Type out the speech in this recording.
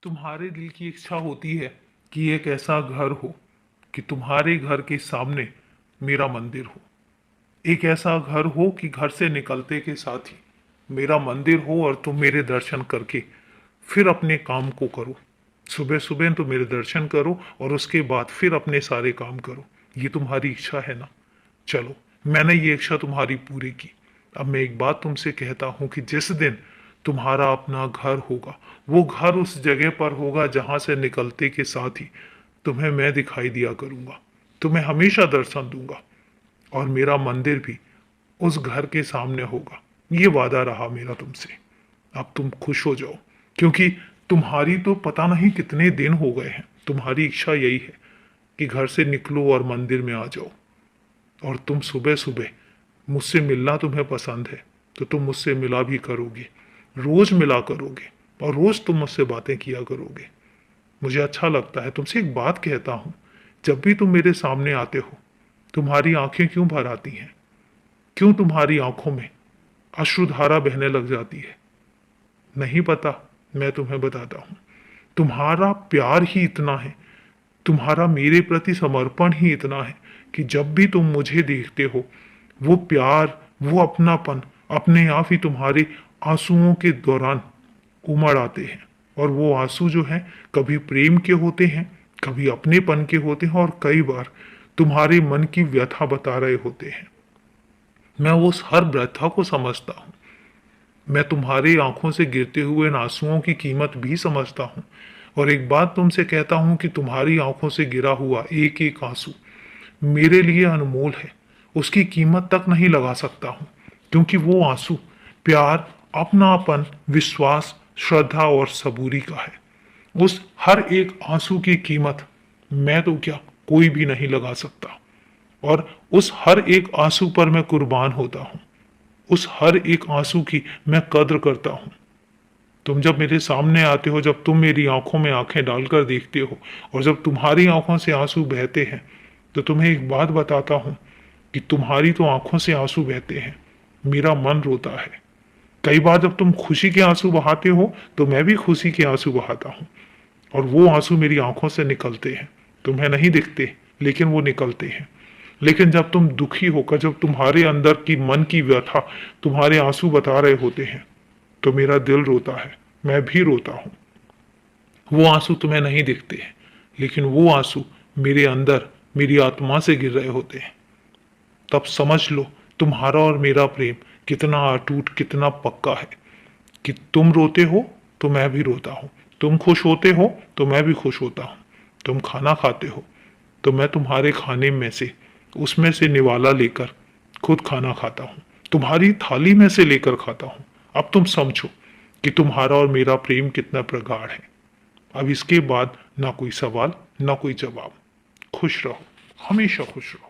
तुम्हारे दिल की इच्छा होती है कि एक ऐसा घर हो कि तुम्हारे घर के सामने मेरा मंदिर हो। एक ऐसा घर हो कि घर से निकलते के साथ ही मेरा मंदिर हो और तुम मेरे दर्शन करके फिर अपने काम को करो। सुबह सुबह तो मेरे दर्शन करो और उसके बाद फिर अपने सारे काम करो। ये तुम्हारी इच्छा है ना? चलो, मैंने ये इच्छा तुम्हारी पूरी की। अब मैं एक बात तुमसे कहता हूं कि जिस दिन तुम्हारा अपना घर होगा, वो घर उस जगह पर होगा जहां से निकलते के साथ ही तुम्हें मैं दिखाई दिया करूंगा। तुम्हें हमेशा दर्शन दूंगा और मेरा मंदिर भी उस घर के सामने होगा। ये वादा रहा मेरा तुमसे। अब तुम खुश हो जाओ, क्योंकि तुम्हारी तो पता नहीं कितने दिन हो गए हैं, तुम्हारी इच्छा यही है कि घर से निकलो और मंदिर में आ जाओ। और तुम सुबह सुबह मुझसे मिलना तुम्हें पसंद है तो तुम मुझसे मिला भी करोगे, रोज मिला करोगे और रोज तुम मुझसे बातें किया करोगे। मुझे अच्छा लगता है। तुमसे एक बात कहता हूं, जब भी तुम मेरे सामने आते हो तुम्हारी आंखें क्यों भर आती हैं? क्यों तुम्हारी आंखों में अश्रुधारा बहने लग जाती है? नहीं पता? मैं तुम्हें बताता हूं। तुम्हारा प्यार ही इतना है, तुम्हारा मेरे प्रति समर्पण ही इतना है कि जब भी तुम मुझे देखते हो वो प्यार, वो अपनापन अपने आप ही तुम्हारे आंसुओं के दौरान उमड़ आते हैं। और वो आंसू जो हैं कभी प्रेम के होते हैं, कभी अपनेपन के होते हैं और कई बार तुम्हारे मन की व्यथा बता रहे होते हैं। मैं उस हर व्यथा को समझता हूँ। मैं तुम्हारी आंखों से गिरते हुए इन आंसुओं की कीमत भी समझता हूँ। और एक बात तुमसे कहता हूँ कि तुम्हारी आंखों से गिरा हुआ एक एक आंसू मेरे लिए अनमोल है। उसकी कीमत तक नहीं लगा सकता हूँ, क्योंकि वो आंसू प्यार, अपनापन, विश्वास, श्रद्धा और सबूरी का है। उस हर एक आंसू की कीमत मैं तो क्या, कोई भी नहीं लगा सकता। और उस हर एक आंसू पर मैं कुर्बान होता हूँ। उस हर एक आंसू की मैं कद्र करता हूँ। तुम जब मेरे सामने आते हो, जब तुम मेरी आंखों में आंखें डालकर देखते हो और जब तुम्हारी आंखों से आंसू बहते हैं, तो तुम्हें एक बात बताता हूँ कि तुम्हारी तो आंखों से आंसू बहते हैं, मेरा मन रोता है। कई बार जब तुम खुशी के आंसू बहाते हो तो मैं भी खुशी के आंसू बहाता हूँ और वो आंसू मेरी आंखों से निकलते हैं। तुम्हें नहीं दिखते, लेकिन वो निकलते हैं। लेकिन जब तुम दुखी होकर, जब तुम्हारे अंदर की मन की व्यथा तुम्हारे आंसू बता रहे होते हैं, तो मेरा दिल रोता है, मैं भी रोता हूँ। वो आंसू तुम्हें नहीं दिखते हैं, लेकिन वो आंसू मेरे अंदर, मेरी आत्मा से गिर रहे होते हैं। तब समझ लो तुम्हारा और मेरा प्रेम कितना अटूट, कितना पक्का है कि तुम रोते हो तो मैं भी रोता हूँ, तुम खुश होते हो तो मैं भी खुश होता हूँ, तुम खाना खाते हो तो मैं तुम्हारे खाने में से, उसमें से निवाला लेकर खुद खाना खाता हूँ, तुम्हारी थाली में से लेकर खाता हूँ। अब तुम समझो कि तुम्हारा और मेरा प्रेम कितना प्रगाढ़ है। अब इसके बाद ना कोई सवाल, ना कोई जवाब। खुश रहो, हमेशा खुश रहो।